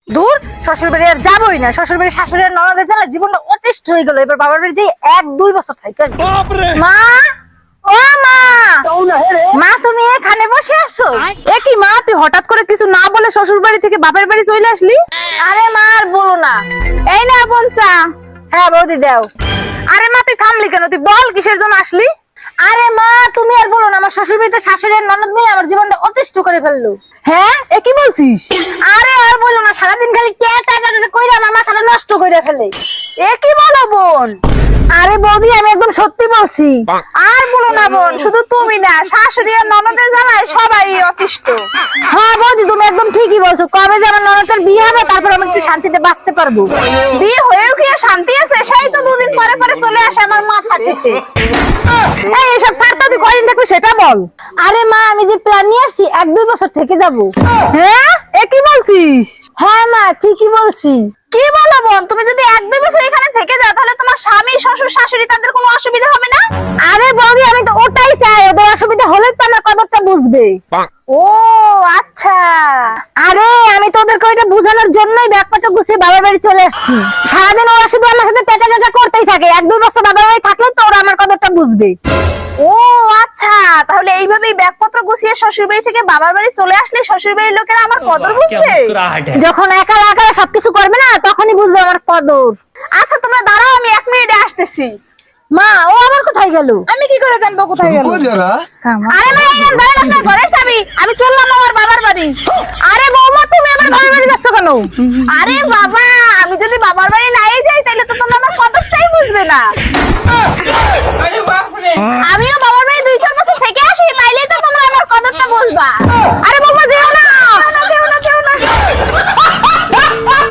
দূর, শ্বশুর বাড়ি আর যাবোই না। শ্বশুর বাড়ি শাশুড়ি আর ননদের জ্বালা জীবনটা অতিষ্ঠ হয়ে গেল। এবার বাবার বাড়ি যাই 1-2 বছর থাকি। মা, ও মা, মা তুমি এখানে বসে আছো? এ কি মা, তুই হঠাৎ করে কিছু না বলে শ্বশুর বাড়ি থেকে বাপের বাড়ি চলে আসলি? আরে মা আর বলো না। এই না বোন চা। হ্যাঁ বৌদি দাও। আরে মা তুই থামলি কেন? তুই বল কিসের জন্য আসলি? আরে মা তুমি আর বলো না, আমার শ্বশুর বাড়িতে শাশুড়ি আর ননদ মিলে আমার জীবনটা অতিষ্ঠ করে ফেললো। হ্যাঁ, এ কি বলছিস? আরে আর বলো না, সারাদিন খালি ক্যাটা কইরা আমার মাথাটা নষ্ট করে ফেলে। এ কি বলো বোন? আরে বৌদি আমি একদম সত্যি বলছি। আর বলো না বোন, শুধু তুমি না, শাশুড়ি আর ননদের জ্বালায় সবাই অতিষ্ঠ। হ্যাঁ বৌদি তুমি একদম ঠিকই বলছো। কবে যে আমার ননদের বিয়ে হবে তারপর আমি একটু শান্তিতে বাঁচতে পারবো। বিয়ে হয়েও কি আর শান্তি আছে? সেই তো 2 দিন পরে পরে চলে আসে আমার মাথা খেতে। এই এসব স্যার তো তুই কয়দিন থাকবি সেটা বল। আরে মা আমি যে প্ল্যান নিয়ে আসছি 1-2 বছর থেকে যাব। হ্যাঁ, এ কি বলছিস? হ্যাঁ মা ঠিকই বলছি। কি বলো বোন, তুমি যদি 1-2 বছর এখানে থেকে যাও তাহলে তোমার স্বামী, শ্বশুর, শাশুড়ি তাদের কোনো অসুবিধা হবে না? আরে বৌদি আমি তো ওটাই চাই, ওদের অসুবিধা হলে তো আমার কদরটা বুঝবে। ও আচ্ছা। আরে আমি তো ওদেরকে ওইটা বোঝানোর জন্যই ব্যাগপত্র গুছিয়ে বাবার বাড়ি চলে আসছি। সারাদিন ওরা শুধু আমার সাথে পেটা টেটা করতেই থাকে। 1-2 বছর বাবার বাড়ি থাকলে তো ওরা আমার কদরটা বুঝবে। ও আচ্ছা, তাহলে এইভাবেই ব্যাগপত্র গুছিয়ে শ্বশুর বাড়ি থেকে বাবার বাড়ি চলে আসলে শ্বশুর বাড়ির লোকেরা আমার কদর বুঝবে। যখন একা একা সবকিছু করবে না তখনই বুঝবে আমার কদর। আচ্ছা তোমরা দাঁড়াও, আমি 1 মিনিটে আসতেছি। মা ও আবার কোথায় গেল? আমি কি করে জানবো কোথায় গেল? रुको जरा। আরে মা এই নেন, ধরেন আপনার ঘরের চাবি। আমি চললাম আমার বাবার বাড়ি। আরে বৌমা তুমি আমার বাবার বাড়ি যাচ্ছ কেন? আরে বাবা, আমি যদি বাবার বাড়ি নাই যাই তাহলে তো তোমরা আমার কদরটাই বুঝবে না। আমিও বাবার বাড়ি 2-4 বছর থেকে আসি, তাইলেই তো তোমরা আমার কদরটা বুঝবা। আরে বৌমা যে